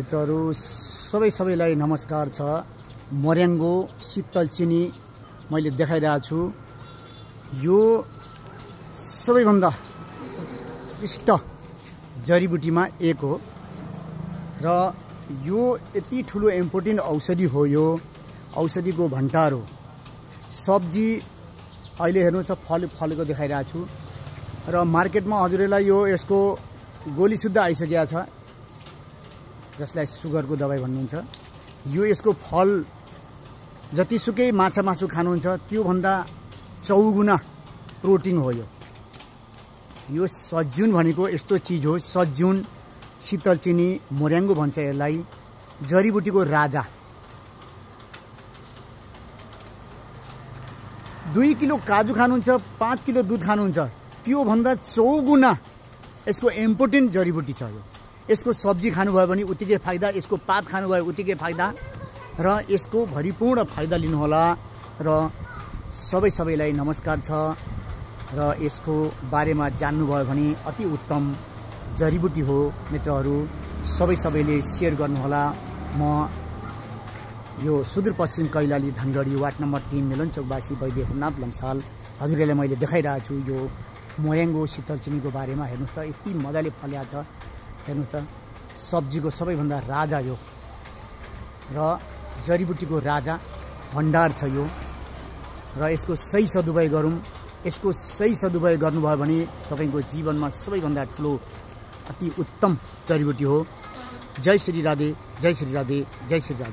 मित्रहरू सबैलाई नमस्कार छ। मोर्याङ्गो शीतल चिनी मैले देखाइरहेको छु। यो सबैभन्दा इष्ट जडीबुटीमा एक हो र यो यति ठुलो इम्पोर्टेन्ट औषधि हो। यो औषधिको भण्डार हो। सब्जी अहिले हेर्नुहोस् फलेको देखाइरहेको छु र मार्केटमा हजुरलाई यसको गोली शुद्ध आइसकेको छ, जसलाई सुगरको दबाई भन्नुहुन्छ। यो यसको फल जतिसुकै माछा मासु खानुहुन्छ त्यो भन्दा 4 गुना प्रोटिन हो। यो सज्जुन भनेको यस्तो चीज हो। सज्जुन शीतल चिनी मोर्याङ्गो भन्छ यसलाई, जडीबुटीको राजा। 2 किलो काजु खानुहुन्छ, 5 किलो दुध खानुहुन्छ, त्यो भन्दा 4 गुना यसको इम्पोर्टेन्ट जडीबुटी छ। यसको सब्जी खानुभयो भने उतिकै फाइदा, यसको पात खानुभयो उतिकै फाइदा र यसको भरिपूर्ण फाइदा लिनुहोला। र सबैलाई नमस्कार छ र यसको बारेमा जान्नुभयो भने अति उत्तम जडीबुटी हो। मित्रहरू सबैले सेयर गर्नुहोला। म यो सुदूरपश्चिम कैलाली धनगढी वार्ड नम्बर 3 मिलनचोकवासी वैद्य हुमनाथ लम्साल हजुरलाई मैले देखाइरहेको छु। यो मोर्याङ्गो शीतल चिनीको बारेमा हेर्नुहोस् त, यति मजाले फल्या छ। हेर्नुहोस् त, सब्जीको सबैभन्दा राजा यो र जडीबुटीको राजा भण्डार छ यो। र यसको सही सदुपयोग गरौँ। यसको सही सदुपयोग गर्नुभयो भने तपाईको जीवनमा सबैभन्दा ठुलो अति उत्तम जडीबुटी हो। जय श्री राधे, जय श्री राधे, जय श्री राधे।